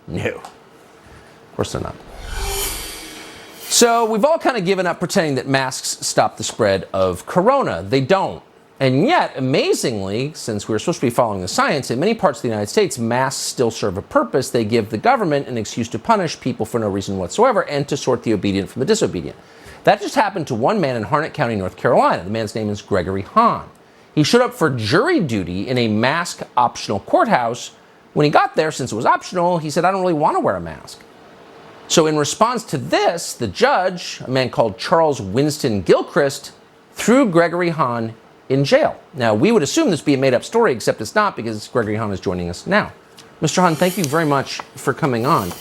No. Of course they're not. So we've all kind of given up pretending that masks stop the spread of corona. They don't. And yet, amazingly, since we're supposed to be following the science, in many parts of the United States, masks still serve a purpose. They give the government an excuse to punish people for no reason whatsoever and to sort the obedient from the disobedient. That just happened to one man in Harnett County, North Carolina. The man's name is Gregory Hahn. He showed up for jury duty in a mask-optional courthouse. When he got there, since it was optional, he said, I don't really want to wear a mask. So in response to this, the judge, a man called Charles Winston Gilchrist, threw Gregory Hahn in jail. Now, we would assume this be a made-up story, except it's not, because Gregory Hahn is joining us now. Mr. Hahn, thank you very much for coming on.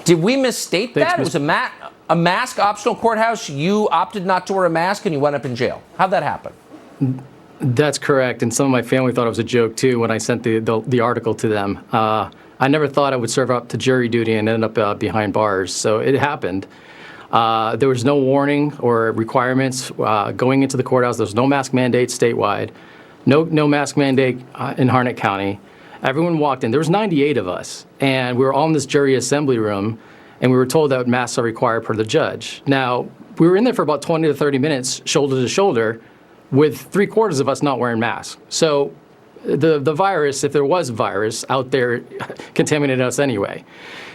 Did we misstate that? It was a mask-optional courthouse. You opted not to wear a mask, and you wound up in jail. How'd that happen? That's correct, and some of my family thought it was a joke, too, when I sent the article to them. I never thought I would serve up to jury duty and end up behind bars, so it happened. There was no warning or requirements going into the courthouse. There was no mask mandate statewide, no mask mandate in Harnett County. Everyone walked in. There was 98 of us, and we were all in this jury assembly room, and we were told that masks are required per the judge. Now, we were in there for about 20 to 30 minutes, shoulder to shoulder, with 3/4 of us not wearing masks. So the virus, if there was a virus out there, contaminated us anyway.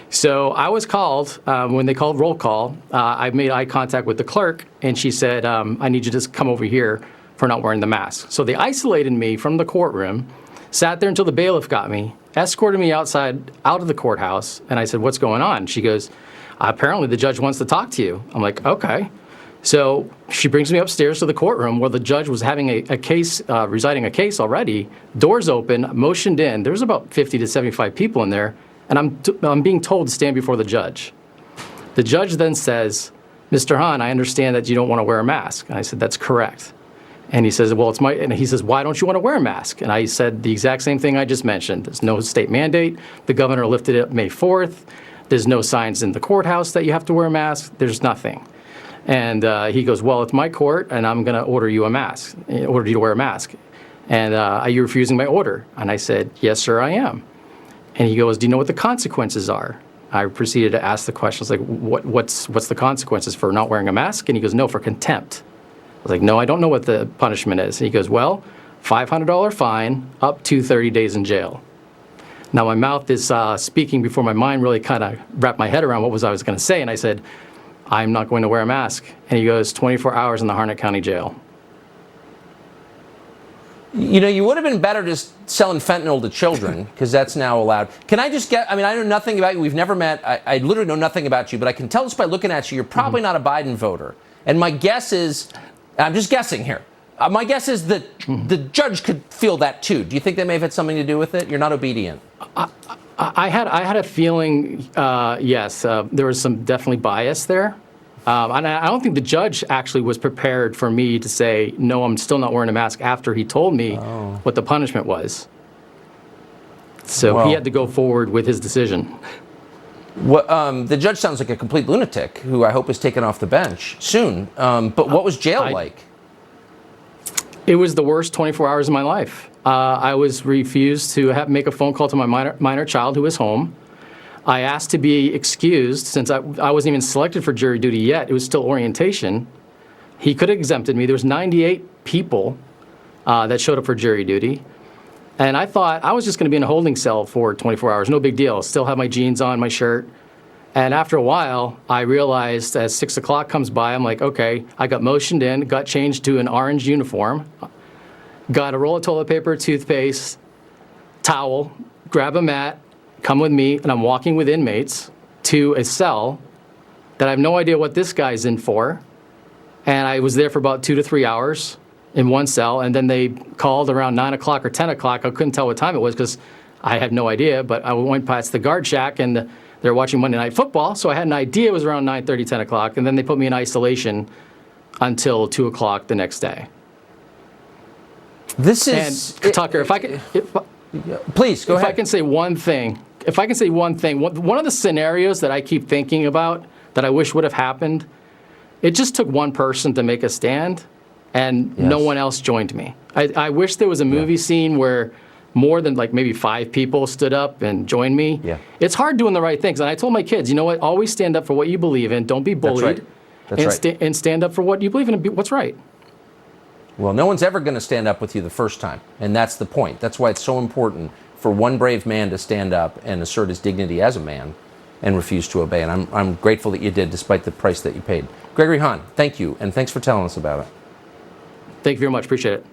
So I was called, when they called roll call, I made eye contact with the clerk, and she said, I need you to just come over here for not wearing the mask. So they isolated me from the courtroom, sat there until the bailiff got me, escorted me out of the courthouse, and I said, what's going on? She goes, apparently the judge wants to talk to you. I'm like, okay. So she brings me upstairs to the courtroom where the judge was having a case, reciting a case already, doors open, motioned in. There's about 50 to 75 people in there. And I'm being told to stand before the judge. The judge then says, Mr. Hahn, I understand that you don't want to wear a mask. And I said, that's correct. And he says, well, and he says, why don't you want to wear a mask? And I said the exact same thing I just mentioned. There's no state mandate. The governor lifted it May 4th. There's no signs in the courthouse that you have to wear a mask. There's nothing. And he goes, well, it's my court, and I'm going to order you to wear a mask. And are you refusing my order? And I said, yes, sir, I am. And he goes, do you know what the consequences are? I proceeded to ask the questions like, what's the consequences for not wearing a mask? And he goes, no, for contempt. I was like, no, I don't know what the punishment is. And he goes, well, $500 fine, up to 30 days in jail. Now my mouth is speaking before my mind really kind of wrapped my head around what I was going to say. And I said, I'm not going to wear a mask. And he goes, 24 hours in the Harnett County Jail. You know, you would have been better just selling fentanyl to children, because that's now allowed. Can I just I know nothing about you. We've never met. I literally know nothing about you, but I can tell just by looking at you, you're probably not a Biden voter. And my guess is, I'm just guessing here, my guess is that the judge could feel that too. Do you think they may have had something to do with it? You're not obedient. I had a feeling, yes, there was some definitely bias there. And I don't think the judge actually was prepared for me to say, no, I'm still not wearing a mask after he told me what the punishment was. So he had to go forward with his decision. The judge sounds like a complete lunatic who I hope is taken off the bench soon. But what was jail like? It was the worst 24 hours of my life. I was refused to make a phone call to my minor child who was home. I asked to be excused since I wasn't even selected for jury duty yet. It was still orientation. He could have exempted me. There was 98 people that showed up for jury duty. And I thought I was just going to be in a holding cell for 24 hours. No big deal. Still have my jeans on, my shirt. And after a while, I realized as 6 o'clock comes by, I'm like, okay, I got motioned in, got changed to an orange uniform, got a roll of toilet paper, toothpaste, towel, grab a mat, come with me, and I'm walking with inmates to a cell that I have no idea what this guy's in for. And I was there for about 2 to 3 hours in one cell, and then they called around 9 o'clock or 10 o'clock. I couldn't tell what time it was because I had no idea, but I went past the guard shack, and they were watching Monday Night Football, so I had an idea it was around 9:30, 10 o'clock, and then they put me in isolation until 2 o'clock the next day. This is... And Tucker, please, go ahead. If I can say one thing, one of the scenarios that I keep thinking about that I wish would have happened, it just took one person to make a stand, and no one else joined me. I wish there was a movie scene where more than like maybe 5 people stood up and joined me. Yeah. It's hard doing the right things. And I told my kids, you know what? Always stand up for what you believe in. Don't be bullied. right. That's right. And stand up for what you believe in and be what's right. Well, no one's ever going to stand up with you the first time, and that's the point. That's why it's so important for one brave man to stand up and assert his dignity as a man and refuse to obey. And I'm grateful that you did, despite the price that you paid. Gregory Hahn, thank you, and thanks for telling us about it. Thank you very much. Appreciate it.